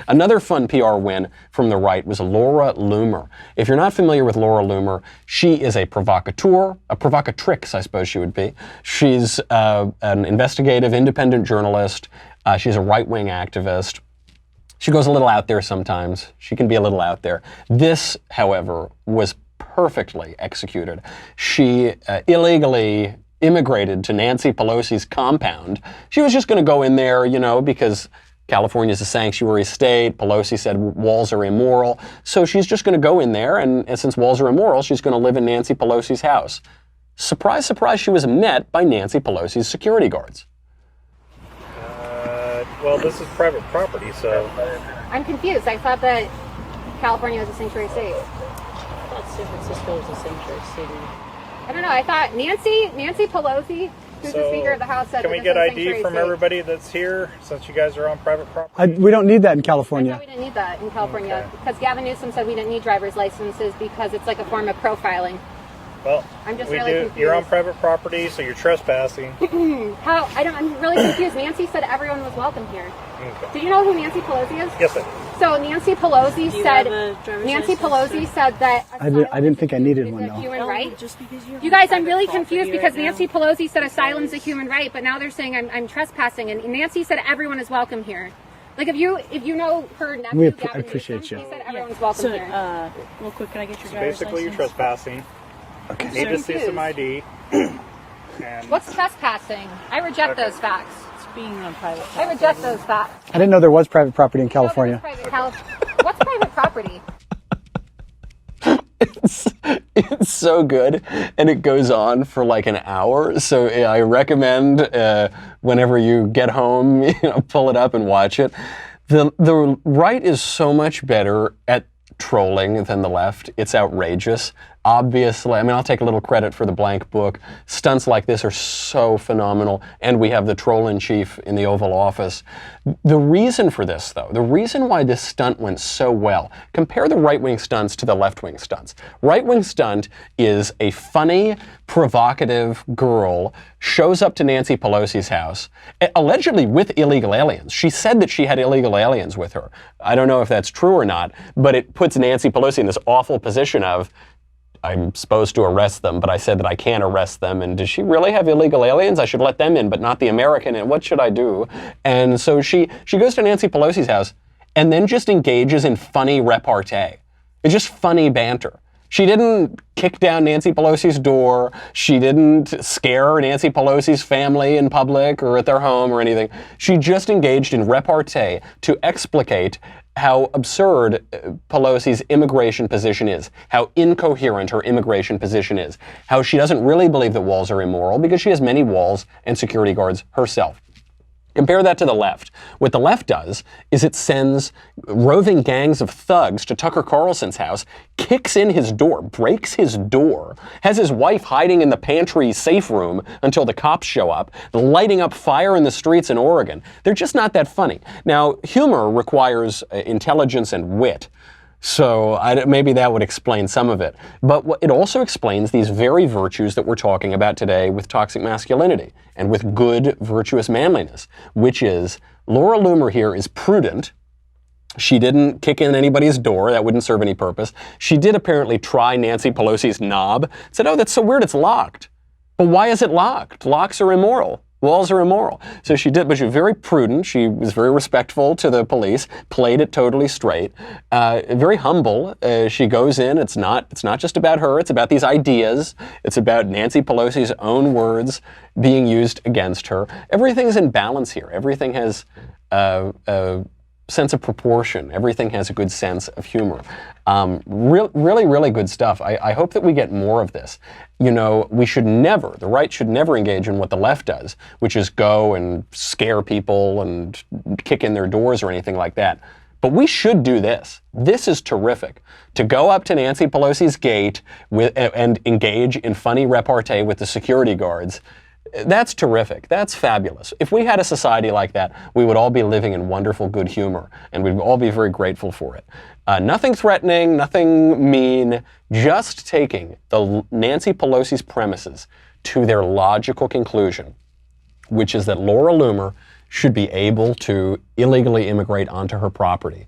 Another fun PR win from the right was Laura Loomer. If you're not familiar with Laura Loomer, she is a provocateur, a provocatrix, I suppose she would be. She's an investigative, independent journalist. She's a right-wing activist. She goes a little out there sometimes. She can be a little out there. This, however, was perfectly executed. She illegally immigrated to Nancy Pelosi's compound. She was just going to go in there, you know, because California is a sanctuary state. Pelosi said walls are immoral. So she's just going to go in there, and since walls are immoral, she's going to live in Nancy Pelosi's house. Surprise, surprise, she was met by Nancy Pelosi's security guards. Well, this is private property, so... I'm confused. I thought that California was a sanctuary state. I thought San Francisco was a sanctuary city. I don't know. I thought Nancy Pelosi, who's the Speaker of the House, said can we get ID from everybody that's here, since you guys are on private property? We don't need that in California. We didn't need that in California because Gavin Newsom said we didn't need driver's licenses because it's like a form of profiling. Well, I'm just really confused. You're on private property, so you're trespassing. I'm really confused. Nancy said everyone was welcome here. Okay. Do you know who Nancy Pelosi is? Yes, I do. So Nancy Pelosi said that I didn't think I needed one, though. Human right. Just because you're You guys, I'm really confused because Nancy Pelosi said asylum's a human right, but now they're saying I'm trespassing, and Nancy said everyone is welcome here. Like if you know her nephew, I appreciate you. She said everyone's welcome here. Real quick, can I get your driver's license? Basically, you're trespassing. Okay. Need to see some ID. And What's trespassing? I reject those facts. It's being on private property. I reject those facts. I didn't know there was private property in California. What's private property? It's so good, and it goes on for like an hour. So I recommend whenever you get home, pull it up and watch it. The right is so much better at trolling than the left. It's outrageous. Obviously, I mean, I'll take a little credit for the blank book. Stunts like this are so phenomenal, and we have the troll-in-chief in the Oval Office. The reason for this, though, the reason why this stunt went so well, compare the right-wing stunts to the left-wing stunts. Right-wing stunt is a funny, provocative girl shows up to Nancy Pelosi's house, allegedly with illegal aliens. She said that she had illegal aliens with her. I don't know if that's true or not, but it puts Nancy Pelosi in this awful position of, I'm supposed to arrest them, but I said that I can't arrest them. And does she really have illegal aliens? I should let them in, but not the American. And what should I do? And so she goes to Nancy Pelosi's house and then just engages in funny repartee. It's just funny banter. She didn't kick down Nancy Pelosi's door. She didn't scare Nancy Pelosi's family in public or at their home or anything. She just engaged in repartee to explicate how absurd Pelosi's immigration position is, how incoherent her immigration position is, how she doesn't really believe that walls are immoral because she has many walls and security guards herself. Compare that to the left. What the left does is it sends roving gangs of thugs to Tucker Carlson's house, kicks in his door, breaks his door, has his wife hiding in the pantry safe room until the cops show up, lighting up fire in the streets in Oregon. They're just not that funny. Now, humor requires intelligence and wit. So maybe that would explain some of it. But it also explains these very virtues that we're talking about today with toxic masculinity and with good, virtuous manliness, which is Laura Loomer here is prudent. She didn't kick in anybody's door. That wouldn't serve any purpose. She did apparently try Nancy Pelosi's knob. Said, oh, that's so weird, it's locked. But why is it locked? Locks are immoral. Walls are immoral. So she did, but she was very prudent. She was very respectful to the police, played it totally straight, very humble. She goes in, it's not just about her, it's about these ideas. It's about Nancy Pelosi's own words being used against her. Everything's in balance here. Everything has a sense of proportion. Everything has a good sense of humor. Really, really good stuff. I hope that we get more of this. The right should never engage in what the left does, which is go and scare people and kick in their doors or anything like that. But we should do this. This is terrific. To go up to Nancy Pelosi's gate and engage in funny repartee with the security guards, that's terrific. That's fabulous. If we had a society like that, we would all be living in wonderful good humor, and we'd all be very grateful for it. Nothing threatening, nothing mean, just taking the Nancy Pelosi's premises to their logical conclusion, which is that Laura Loomer should be able to illegally immigrate onto her property